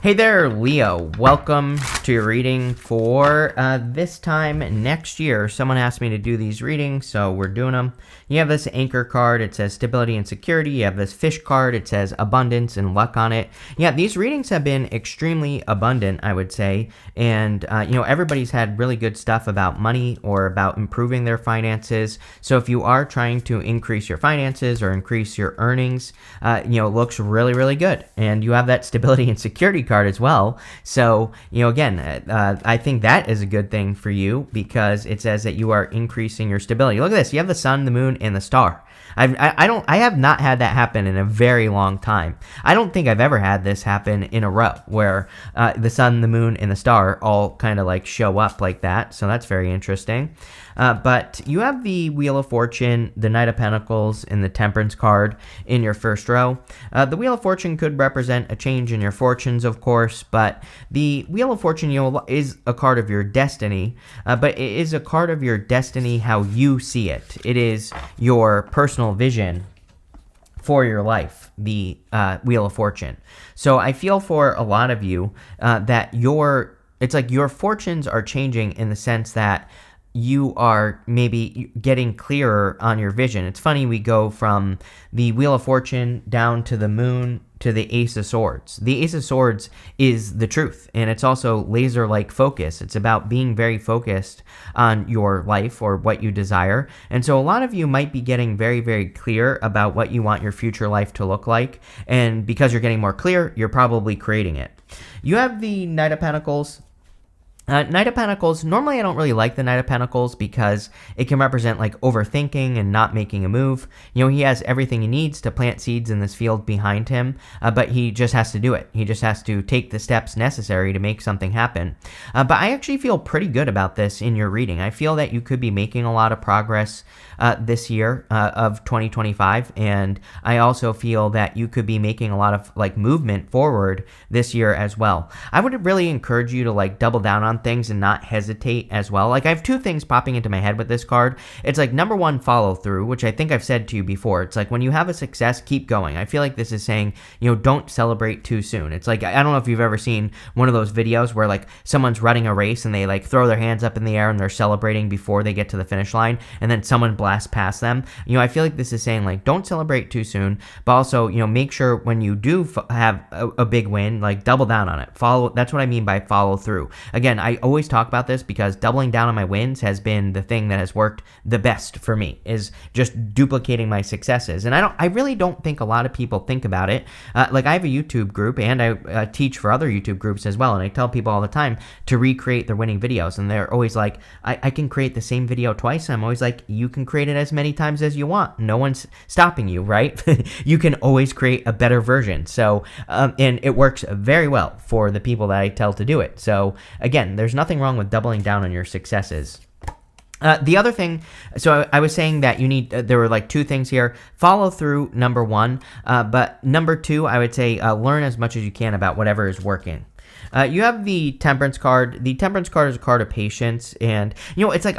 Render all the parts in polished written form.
Hey there, Leo. Welcome to your reading for this time next year. Someone asked me to do these readings, so we're doing them. You have this anchor card. It says stability and security. You have this fish card. It says abundance and luck on it. Yeah, these readings have been extremely abundant, I would say. And, everybody's had really good stuff about money or about improving their finances. So if you are trying to increase your finances or increase your earnings, it looks really, really good. And you have that stability and security card as well. So, I think that is a good thing for you because it says that you are increasing your stability. Look at this. You have the sun, the moon, and the star. I have not had that happen in a very long time. I don't think I've ever had this happen in a row where the sun, the moon, and the star all kind of like show up like that. So that's very interesting. But you have the Wheel of Fortune, the Knight of Pentacles, and the Temperance card in your first row. The Wheel of Fortune could represent a change in your fortunes, of course, but the Wheel of Fortune is a card of your destiny, but it is a card of your destiny how you see it. It is your personal vision for your life, the Wheel of Fortune. So I feel for a lot of you that it's like your fortunes are changing in the sense that you are maybe getting clearer on your vision. It's funny, we go from the Wheel of Fortune down to the moon to the Ace of Swords. The Ace of Swords is the truth, and it's also laser-like focus. It's about being very focused on your life or what you desire. And so a lot of you might be getting very, very clear about what you want your future life to look like. And because you're getting more clear, you're probably creating it. You have the Knight of Pentacles. Knight of Pentacles, normally I don't really like the Knight of Pentacles because it can represent like overthinking and not making a move. He has everything he needs to plant seeds in this field behind him, but he just has to do it. He just has to take the steps necessary to make something happen. But I actually feel pretty good about this in your reading. I feel that you could be making a lot of progress this year of 2025, and I also feel that you could be making a lot of like movement forward this year as well. I would really encourage you to like double down on things and not hesitate as well. Like I have two things popping into my head with this card. It's like number one, follow through, which I think I've said to you before. It's like when you have a success, keep going. I feel like this is saying, don't celebrate too soon. It's like, I don't know if you've ever seen one of those videos where like someone's running a race and they like throw their hands up in the air and they're celebrating before they get to the finish line, and then someone blasts past them. I feel like this is saying like, don't celebrate too soon, but also, make sure when you do have a big win, like double down on it. That's what I mean by follow through. Again, I always talk about this because doubling down on my wins has been the thing that has worked the best for me, is just duplicating my successes. And I really don't think a lot of people think about it. Like I have a YouTube group and I teach for other YouTube groups as well. And I tell people all the time to recreate their winning videos. And they're always like, I can create the same video twice. And I'm always like, you can create it as many times as you want. No one's stopping you, right? You can always create a better version. So, and it works very well for the people that I tell to do it. So again, there's nothing wrong with doubling down on your successes. The other thing, so I was saying that you need, there were like two things here. Follow through, number one, but number two, I would say learn as much as you can about whatever is working. You have the Temperance card. The Temperance card is a card of patience, and it's like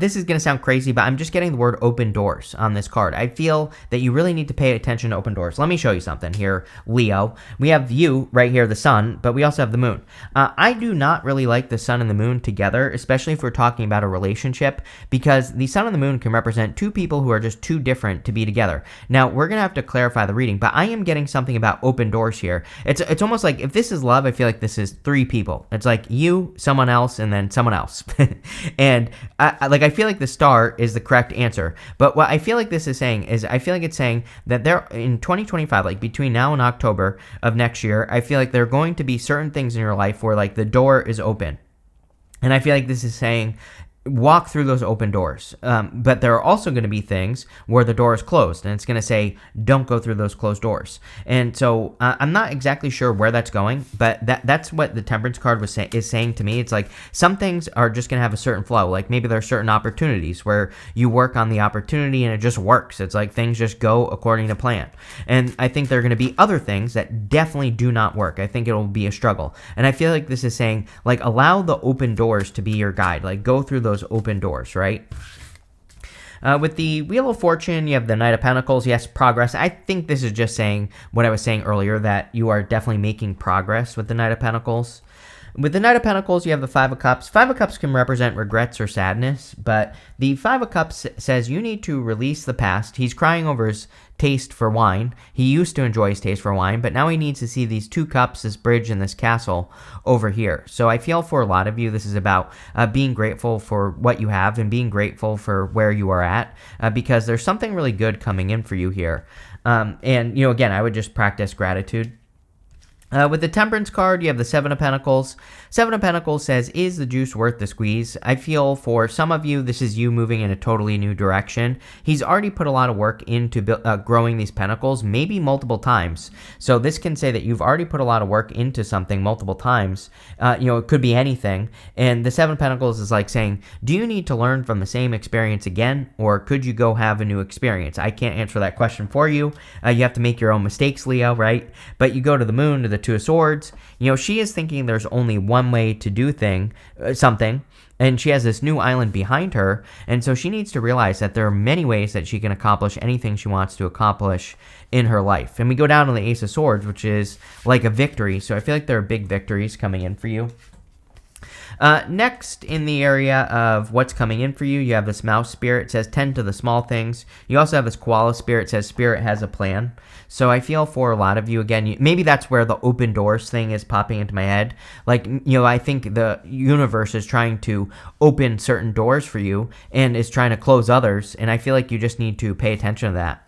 this is gonna sound crazy, but I'm just getting the word open doors on this card. I feel that you really need to pay attention to open doors. Let me show you something here, Leo. We have you right here, the sun, but we also have the moon. I do not really like the sun and the moon together, especially if we're talking about a relationship, because the sun and the moon can represent two people who are just too different to be together. Now we're gonna have to clarify the reading, but I am getting something about open doors here. It's almost like if this is love, I feel like this is three people. It's like you, someone else, and then someone else. And I feel like the star is the correct answer. But what I feel like this is saying is I feel like it's saying that there in 2025, like between now and October of next year, I feel like there are going to be certain things in your life where like the door is open. And I feel like this is saying walk through those open doors. But there are also going to be things where the door is closed, and it's going to say, don't go through those closed doors. And so I'm not exactly sure where that's going, but that's what the Temperance card is saying to me. It's like some things are just going to have a certain flow. Like maybe there are certain opportunities where you work on the opportunity and it just works. It's like things just go according to plan. And I think there are going to be other things that definitely do not work. I think it'll be a struggle. And I feel like this is saying, like, allow the open doors to be your guide. Like, go through those open doors, right? With the Wheel of Fortune, you have the Knight of Pentacles. Yes, progress. I think this is just saying what I was saying earlier, that you are definitely making progress with the Knight of Pentacles. With the Knight of Pentacles, you have the Five of Cups. Five of Cups can represent regrets or sadness, but the Five of Cups says you need to release the past. He's crying over his taste for wine. He used to enjoy his taste for wine, but now he needs to see these two cups, this bridge, and this castle over here. So I feel for a lot of you, this is about being grateful for what you have and being grateful for where you are at, because there's something really good coming in for you here. And, again, I would just practice gratitude. With the Temperance card, you have the Seven of Pentacles. Seven of Pentacles says, is the juice worth the squeeze? I feel for some of you, this is you moving in a totally new direction. He's already put a lot of work into growing these pentacles, maybe multiple times. So this can say that you've already put a lot of work into something multiple times. It could be anything. And the Seven of Pentacles is like saying, do you need to learn from the same experience again? Or could you go have a new experience? I can't answer that question for you. You have to make your own mistakes, Leo, right? But you go to the Moon, to the Two of Swords. She is thinking there's only one way to do something, and she has this new island behind her, and so she needs to realize that there are many ways that she can accomplish anything she wants to accomplish in her life. And we go down to the Ace of Swords, which is like a victory, so I feel like there are big victories coming in for you. Next, in the area of what's coming in for you, you have this Mouse Spirit. It says tend to the small things. You also have this Koala Spirit. It says Spirit has a plan. So I feel for a lot of you, again, maybe that's where the open doors thing is popping into my head. I think the universe is trying to open certain doors for you and is trying to close others. And I feel like you just need to pay attention to that.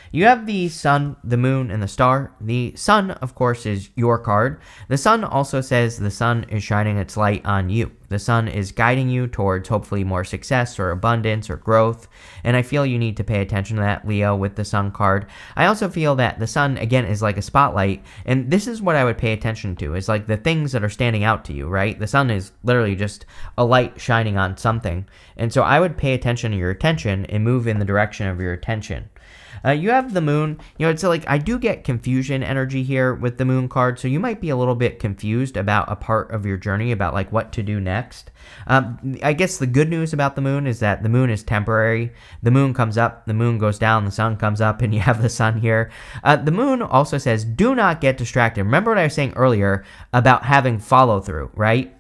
You have the Sun, the Moon, and the Star. The Sun, of course, is your card. The Sun also says the sun is shining its light on you. The sun is guiding you towards hopefully more success or abundance or growth. And I feel you need to pay attention to that, Leo, with the Sun card. I also feel that the sun, again, is like a spotlight. And this is what I would pay attention to, is like the things that are standing out to you, right? The sun is literally just a light shining on something. And so I would pay attention to your attention and move in the direction of your attention. You have the Moon. It's like I do get confusion energy here with the Moon card, so you might be a little bit confused about a part of your journey, about like what to do next. I guess the good news about the Moon is that the Moon is temporary. The Moon comes up, the Moon goes down, the Sun comes up, and you have the Sun here. The Moon also says do not get distracted. Remember what I was saying earlier about having follow through, right?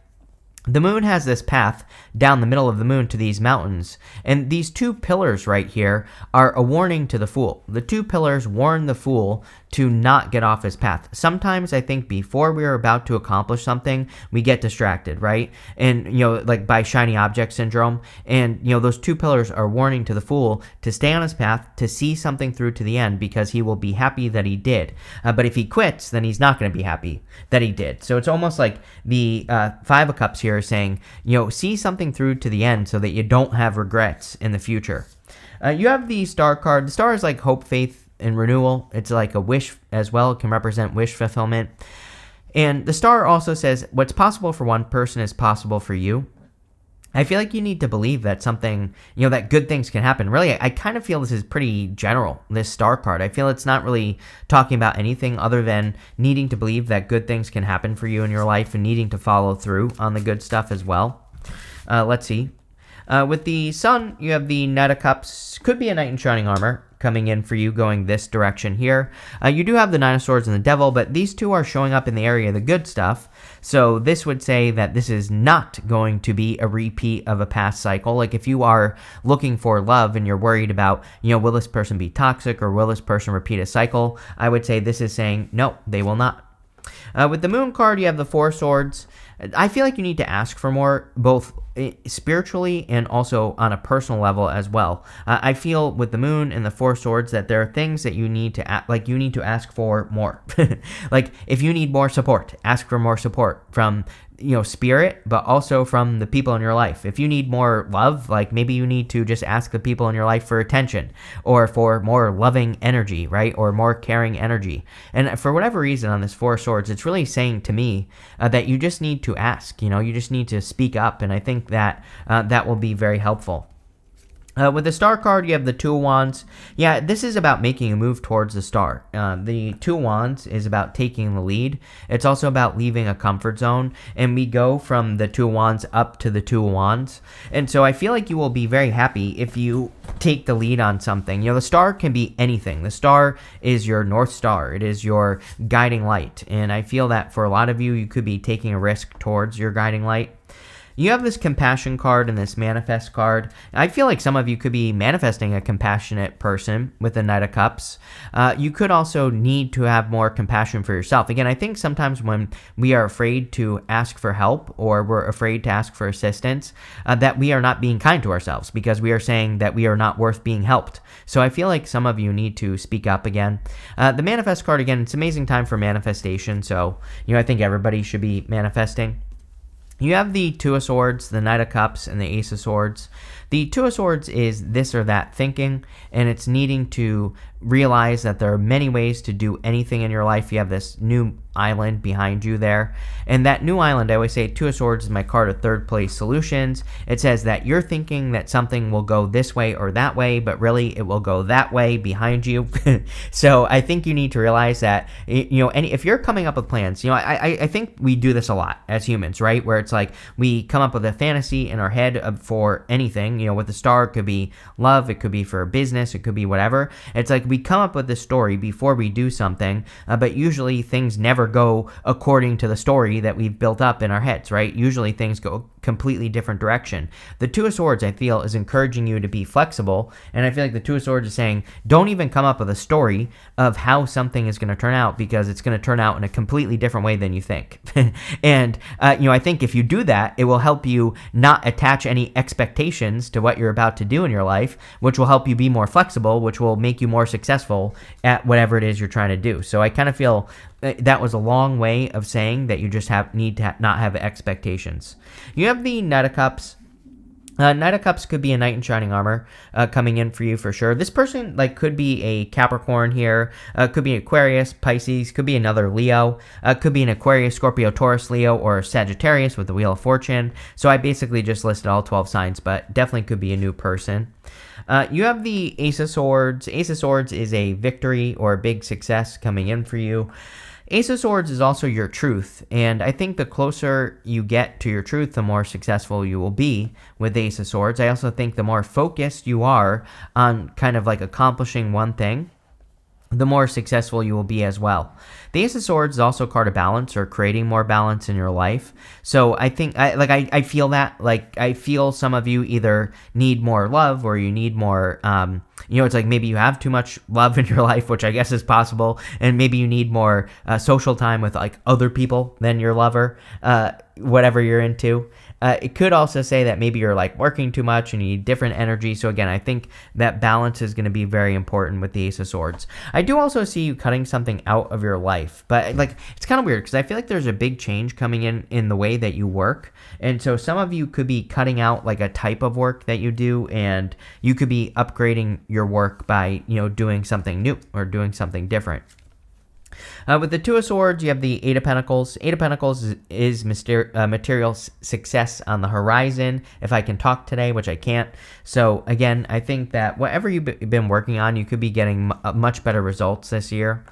The Moon has this path down the middle of the Moon to these mountains, and these two pillars right here are a warning to the Fool. The two pillars warn the Fool to not get off his path. Sometimes I think before we are about to accomplish something, we get distracted, right? And, like by shiny object syndrome. And, those two pillars are warning to the Fool to stay on his path, to see something through to the end, because he will be happy that he did. But if he quits, then he's not going to be happy that he did. So it's almost like the Five of Cups here is saying, see something through to the end so that you don't have regrets in the future. You have the Star card. The Star is like hope, faith, and renewal. It's like a wish as well. It can represent wish fulfillment. And the Star also says what's possible for one person is possible for you. I feel like you need to believe that something, that good things can happen. Really, I kind of feel this is pretty general, this Star card. I feel it's not really talking about anything other than needing to believe that good things can happen for you in your life and needing to follow through on the good stuff as well. Let's see. With the Sun, you have the Knight of Cups. Could be a Knight in Shining Armor coming in for you going this direction here. You do have the Nine of Swords and the Devil, but these two are showing up in the area of the good stuff. So this would say that this is not going to be a repeat of a past cycle. Like if you are looking for love and you're worried about, will this person be toxic or will this person repeat a cycle? I would say this is saying, no, they will not. With the Moon card, you have the Four Swords. I feel like you need to ask for more, both spiritually and also on a personal level as well. I feel with the Moon and the Four Swords that there are things that you need to ask for more. Like if you need more support, ask for more support from spirit, but also from the people in your life. If you need more love, like maybe you need to just ask the people in your life for attention or for more loving energy, right? Or more caring energy. And for whatever reason on this Four Swords, it's really saying to me that you just need to ask, you just need to speak up. And I think that that will be very helpful. With the star card, you have the Two of Wands. Yeah, this is about making a move towards the star. The Two of Wands is about taking the lead. It's also about leaving a comfort zone. And we go from the Two of Wands up to the Two of Wands. And so I feel like you will be very happy if you take the lead on something. The star can be anything. The star is your North Star. It is your guiding light. And I feel that for a lot of you, you could be taking a risk towards your guiding light. You have this compassion card and this manifest card. I feel like some of you could be manifesting a compassionate person with the Knight of Cups. You could also need to have more compassion for yourself. Again, I think sometimes when we are afraid to ask for help or we're afraid to ask for assistance, that we are not being kind to ourselves because we are saying that we are not worth being helped. So I feel like some of you need to speak up again. The manifest card, again, it's an amazing time for manifestation. So, I think everybody should be manifesting. You have the Two of Swords, the Knight of Cups, and the Ace of Swords. The Two of Swords is this or that thinking, and it's needing to realize that there are many ways to do anything in your life. You have this new island behind you there, and that new island, I always say Two of Swords is my card of third place solutions. It says that you're thinking that something will go this way or that way, but really it will go that way behind you. So I think you need to realize that, if you're coming up with plans, I think we do this a lot as humans, right? Where it's like we come up with a fantasy in our head for anything. With the star, it could be love, it could be for business, it could be whatever. It's like we come up with this story before we do something, but usually things never go according to the story that we've built up in our heads, right? Usually things go completely different direction. The Two of Swords, I feel, is encouraging you to be flexible, and I feel like the Two of Swords is saying, don't even come up with a story of how something is going to turn out because it's going to turn out in a completely different way than you think. And, I think if you do that, it will help you not attach any expectations to what you're about to do in your life, which will help you be more flexible, which will make you more successful at whatever it is you're trying to do. So I kind of feel that was a long way of saying that you just need to not have expectations. You have the Knight of Cups. Knight of Cups could be a knight in shining armor coming in for you for sure. This person could be a Capricorn here, could be Aquarius, Pisces, could be another Leo, could be an Aquarius, Scorpio, Taurus, Leo, or Sagittarius with the Wheel of Fortune. So I basically just listed all 12 signs, but definitely could be a new person. You have the Ace of Swords. Ace of Swords is a victory or a big success coming in for you. Ace of Swords is also your truth, and I think the closer you get to your truth, the more successful you will be with Ace of Swords. I also think the more focused you are on kind of accomplishing one thing, the more successful you will be as well. The Ace of Swords is also a card of balance or creating more balance in your life. So I think I feel that I feel some of you either need more love or you need more it's like maybe you have too much love in your life, which I guess is possible, and maybe you need more social time with other people than your lover, whatever you're into. It could also say that maybe you're working too much and you need different energy. So again, I think that balance is going to be very important with the Ace of Swords. I do also see you cutting something out of your life, but it's kind of weird because I feel like there's a big change coming in the way that you work. And so some of you could be cutting out a type of work that you do, and you could be upgrading your work by, doing something new or doing something different. With the Two of Swords, you have the Eight of Pentacles. Eight of Pentacles is material success on the horizon, if I can talk today, which I can't. So again, I think that whatever you've been working on, you could be getting much better results this year.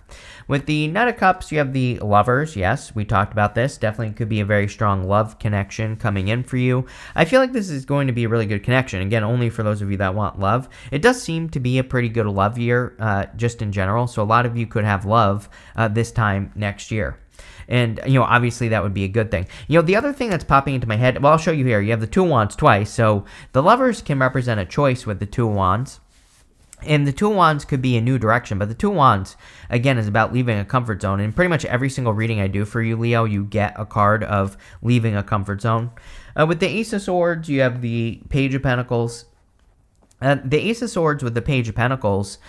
With the Knight of Cups, you have the Lovers. Yes, we talked about this. Definitely could be a very strong love connection coming in for you. I feel like this is going to be a really good connection. Again, only for those of you that want love. It does seem to be a pretty good love year just in general. So a lot of you could have love this time next year. And, obviously that would be a good thing. The other thing that's popping into my head, well, I'll show you here. You have the Two of Wands twice. So the Lovers can represent a choice with the Two of Wands. And the Two of Wands could be a new direction, but the Two of Wands, again, is about leaving a comfort zone. And pretty much every single reading I do for you, Leo, you get a card of leaving a comfort zone. With the Ace of Swords, you have the Page of Pentacles. The Ace of Swords with the Page of Pentacles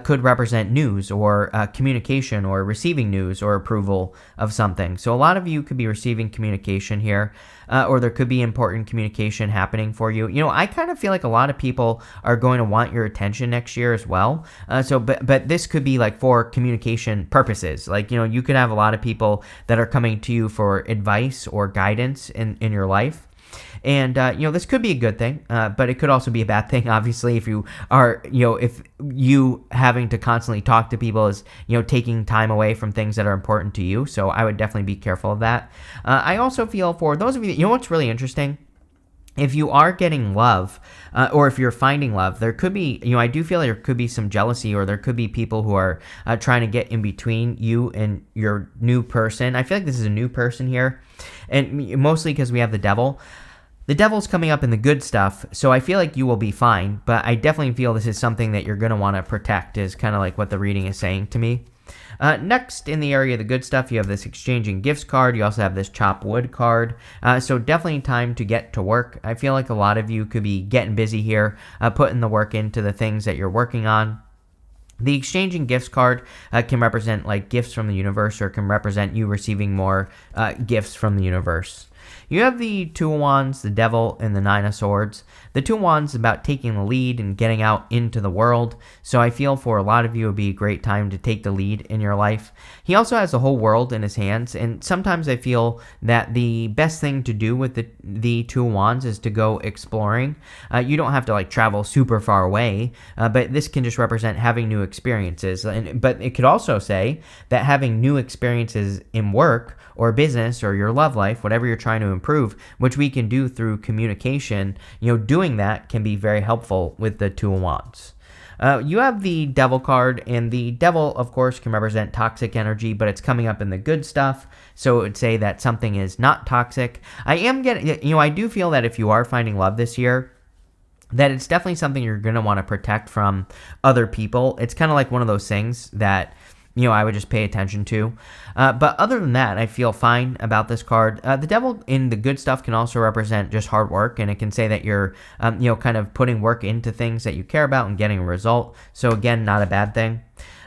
could represent news or communication or receiving news or approval of something. So a lot of you could be receiving communication here, or there could be important communication happening for you. I kind of feel like a lot of people are going to want your attention next year as well. But this could be for communication purposes. You could have a lot of people that are coming to you for advice or guidance in your life. And, this could be a good thing, but it could also be a bad thing, obviously, if you are, if you having to constantly talk to people is, taking time away from things that are important to you. So I would definitely be careful of that. I also feel for those of you, what's really interesting? If you are getting love, or if you're finding love, there could be, I do feel there could be some jealousy, or there could be people who are trying to get in between you and your new person. I feel like this is a new person here, and mostly because we have the devil. The devil's coming up in the good stuff, so I feel like you will be fine, but I definitely feel this is something that you're going to want to protect, is kind of like what the reading is saying to me. Next, in the area of the good stuff, you have this exchanging gifts card. You also have this chop wood card. So definitely time to get to work. I feel like a lot of you could be getting busy here, putting the work into the things that you're working on. The exchanging gifts card can represent like gifts from the universe, or can represent you receiving more gifts from the universe. You have the Two of Wands, the Devil, and the Nine of Swords. The Two of Wands is about taking the lead and getting out into the world. So I feel for a lot of you it would be a great time to take the lead in your life. He also has the whole world in his hands, and sometimes I feel that the best thing to do with the Two of Wands is to go exploring. You don't have to like travel super far away, but this can just represent having new experiences. But it could also say that having new experiences in work or business or your love life, whatever you're trying to improve, which we can do through communication, doing that can be very helpful with the Two of Wands. You have the Devil card, and the Devil, of course, can represent toxic energy, but it's coming up in the good stuff, so it would say that something is not toxic. I do feel that if you are finding love this year, that it's definitely something you're going to want to protect from other people. It's kind of like one of those things that I would just pay attention to. But other than that, I feel fine about this card. The Devil in the good stuff can also represent just hard work, and it can say that you're, kind of putting work into things that you care about and getting a result. So again, not a bad thing.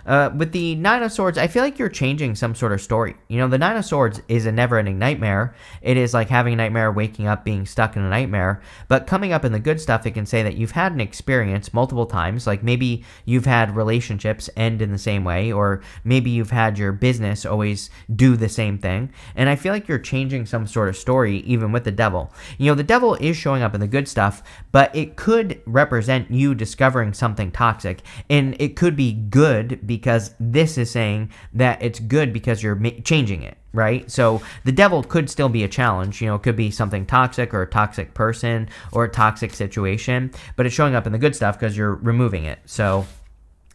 With the Nine of Swords, I feel like you're changing some sort of story. The Nine of Swords is a never-ending nightmare. It is like having a nightmare, waking up, being stuck in a nightmare. But coming up in the good stuff, it can say that you've had an experience multiple times. Like maybe you've had relationships end in the same way, or maybe you've had your business always do the same thing. And I feel like you're changing some sort of story even with the Devil. The Devil is showing up in the good stuff, but it could represent you discovering something toxic. And it could be good, because this is saying that it's good because you're changing it, right? So the Devil could still be a challenge. It could be something toxic, or a toxic person, or a toxic situation, but it's showing up in the good stuff because you're removing it. So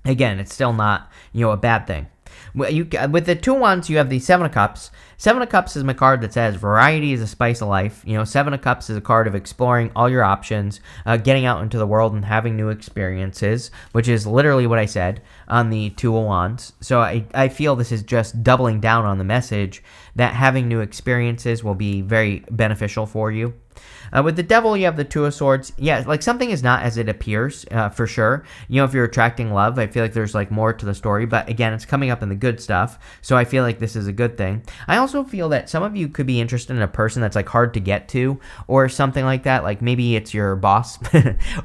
again, it's still not, a bad thing. With the Two of Wands, you have the Seven of Cups. Seven of Cups is my card that says variety is a spice of life. Seven of Cups is a card of exploring all your options, getting out into the world and having new experiences, which is literally what I said on the Two of Wands. So I feel this is just doubling down on the message that having new experiences will be very beneficial for you. With the Devil, you have the Two of Swords. Yeah, like something is not as it appears, for sure. If you're attracting love, I feel like there's like more to the story, but again, it's coming up in the good stuff, so I feel like this is a good thing. I also feel that some of you could be interested in a person that's like hard to get to, or something like that. Like maybe it's your boss,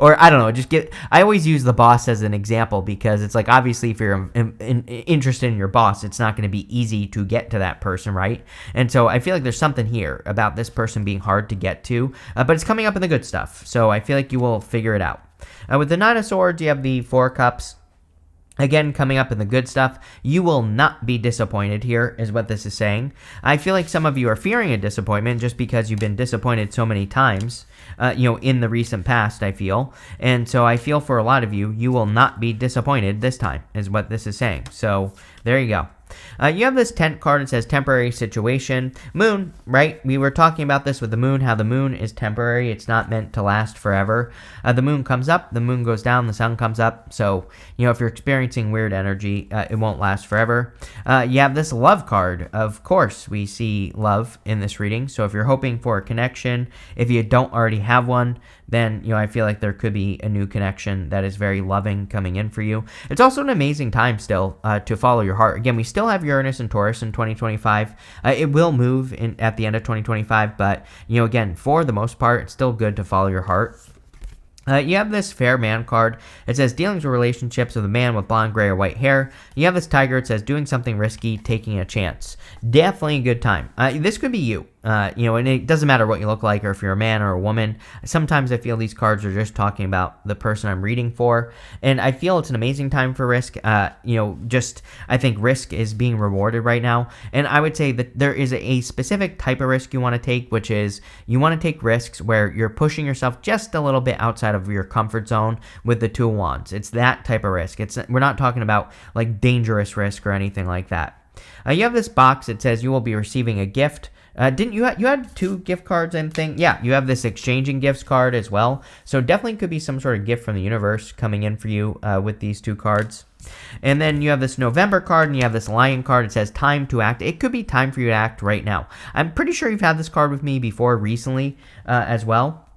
or I don't know. I always use the boss as an example, because it's like obviously if you're interested in your boss, it's not going to be easy to get to that person, right? And so I feel like there's something here about this person being hard to get to. But it's coming up in the good stuff, so I feel like you will figure it out. With the Nine of Swords, you have the Four of Cups. Again, coming up in the good stuff, you will not be disappointed here, is what this is saying. I feel like some of you are fearing a disappointment just because you've been disappointed so many times, in the recent past, I feel. And so I feel for a lot of you, you will not be disappointed this time, is what this is saying. So there you go. You have this tent card. It says temporary situation. Moon, right? We were talking about this with the moon, how the moon is temporary. It's not meant to last forever. The moon comes up, the moon goes down, the sun comes up. So, if you're experiencing weird energy, it won't last forever. You have this love card. Of course, we see love in this reading. So if you're hoping for a connection, if you don't already have one, then, I feel like there could be a new connection that is very loving coming in for you. It's also an amazing time still to follow your heart. Again, we still have Uranus and Taurus in 2025. It will move at the end of 2025, but, again, for the most part, it's still good to follow your heart. You have this fair man card. It says dealings with relationships with a man with blonde, gray, or white hair. You have this tiger. It says doing something risky, taking a chance. Definitely a good time. This could be you. And it doesn't matter what you look like or if you're a man or a woman. Sometimes I feel these cards are just talking about the person I'm reading for, and I feel it's an amazing time for risk. I think risk is being rewarded right now, and I would say that there is a specific type of risk you want to take, which is you want to take risks where you're pushing yourself just a little bit outside of your comfort zone with the Two of Wands. It's that type of risk. We're not talking about like dangerous risk or anything like that. You have this box. It says you will be receiving a gift. Didn't you you had 2 gift cards and thing? Yeah, you have this exchanging gifts card as well. So definitely could be some sort of gift from the universe coming in for you with these 2 cards. And then you have this November card and you have this Lion card. It says time to act. It could be time for you to act right now. I'm pretty sure you've had this card with me before recently as well.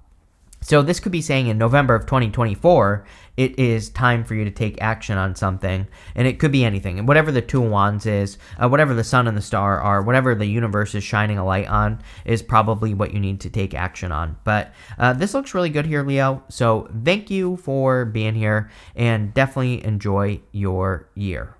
So this could be saying in November of 2024, it is time for you to take action on something. And it could be anything. And whatever the Two of Wands is, whatever the sun and the star are, whatever the universe is shining a light on is probably what you need to take action on. But this looks really good here, Leo. So thank you for being here and definitely enjoy your year.